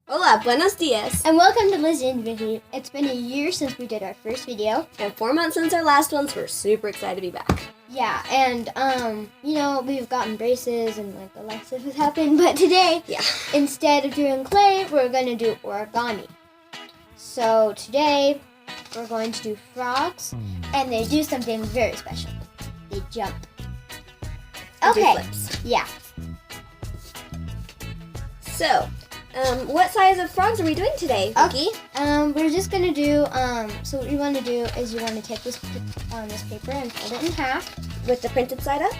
Hola, buenos dias. And welcome to Liz and Vicky. It's been a year since we did our first video. And 4 months since our last one, so we're super excited to be back. Yeah, and, we've gotten braces and, a lot of stuff has happened. But today, instead of doing clay, we're going to do origami. So today, we're going to do frogs, and they do something very special. They jump. They do Okay. flips. Yeah. So, what size of frogs are we doing today, Vicky? We're just gonna do, so what you want to do is you want to take this paper and fold it in half. With the printed side up?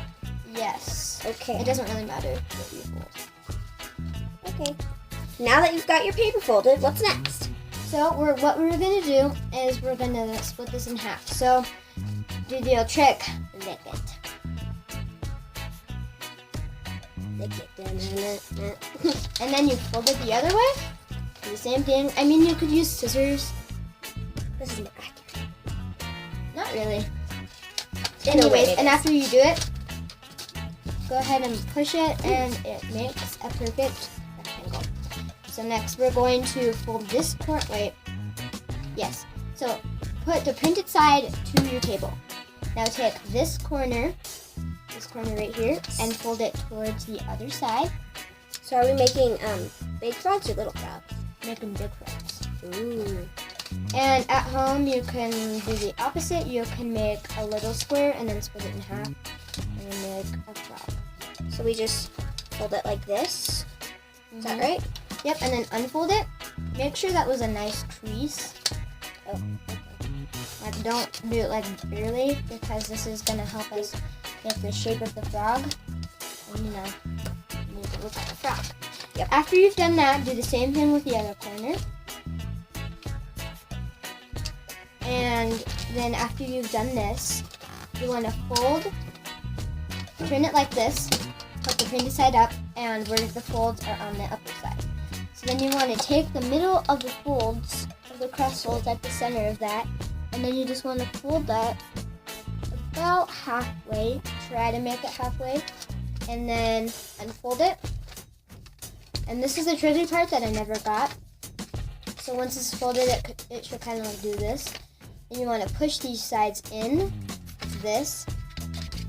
Yes. Okay. It doesn't really matter what you fold. Okay. Now that you've got your paper folded, what's next? So what we're gonna do is we're gonna split this in half. So do the old trick, lick it. Lick it. And then you fold it the other way. Do the same thing. I mean, you could use scissors. This is more accurate. Not really. In a way Anyways, it and is. after you do it, go ahead and push it, and it makes a perfect rectangle. So next, we're going to fold this corner. Wait. Yes. So put the printed side to your table. Now take this corner right here, and fold it towards the other side. So are we making big frogs or little frogs? Making big frogs. Ooh. And at home, you can do the opposite. You can make a little square and then split it in half, and then make a frog. So we just fold it like this. Is that right? Yep, and then unfold it. Make sure that was a nice crease. Oh. Like, don't do it barely, because this is gonna help us make the shape of the frog, and make it look like a frog. Yep. After you've done that, do the same thing with the other corner. And then after you've done this, you want to fold, turn it like this, put the printed side up, and where the folds are on the upper side. So then you want to take the middle of the folds, of the cross folds at the center of that, and then you just want to fold that about halfway. Try to make it halfway, and then unfold it. And this is the tricky part that I never got. So once it's folded, it should kind of do this. And you want to push these sides in, this,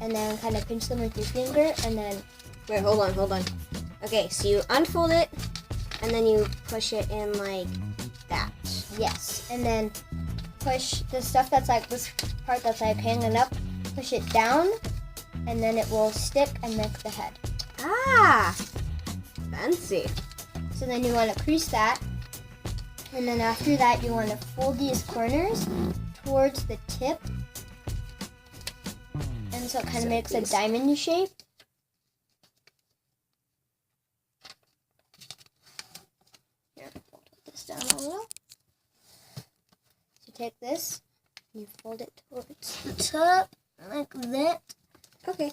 and then kind of pinch them with your finger, and then... Wait, hold on. Okay, so you unfold it, and then you push it in like that. Yes, and then push the stuff that's this part that's hanging up, push it down, and then it will stick and make the head. Ah! Fancy. So then you want to crease that, and then after that you want to fold these corners towards the tip, and so it kind of makes a diamond shape. Here, I'll put this down a little. So take this, you fold it towards the top, like that. Okay.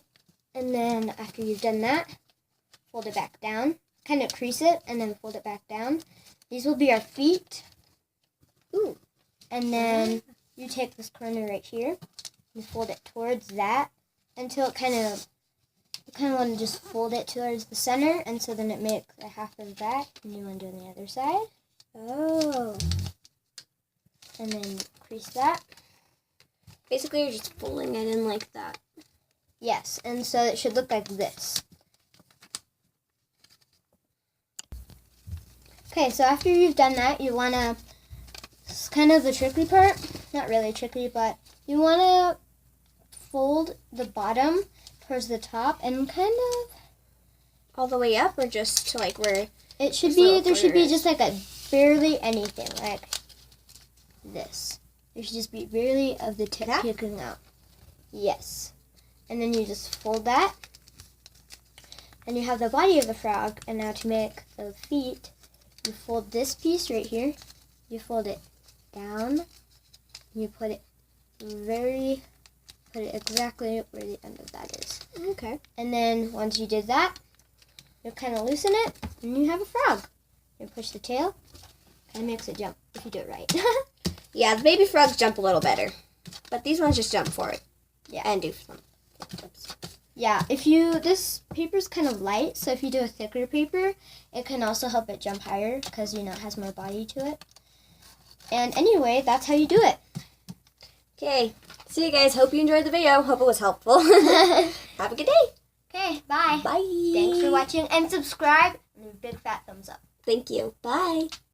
And then after you've done that, fold it back down, kind of crease it, and then fold it back down. These will be our feet. Ooh. And then you take this corner right here and fold it towards that until you kind of want to just fold it towards the center, and so then it makes a half of that, and you want to do on the other side. Oh. And then crease that. Basically, you're just folding it in like that. Yes, and so it should look like this. Okay, so after you've done that, you want to, it's kind of the tricky part, not really tricky, but you want to fold the bottom towards the top and kind of, All the way up, or just to where? it should This be, little there should corner be just a barely anything, like this. There should just be barely of the tip That? peeking out. Yes. And then you just fold that, and you have the body of the frog, and now to make the feet, you fold this piece right here, you fold it down, you put it exactly where the end of that is. Okay. And then once you did that, you kind of loosen it, and you have a frog. You push the tail, kind of makes it jump, if you do it right. Yeah, the baby frogs jump a little better, but these ones just jump for it. Yeah. And do some flips. Yeah, this paper's kind of light, so if you do a thicker paper, it can also help it jump higher because, it has more body to it. And anyway, that's how you do it. Okay, see you guys. Hope you enjoyed the video. Hope it was helpful. Have a good day. Okay, bye. Bye. Thanks for watching and subscribe and a big fat thumbs up. Thank you. Bye.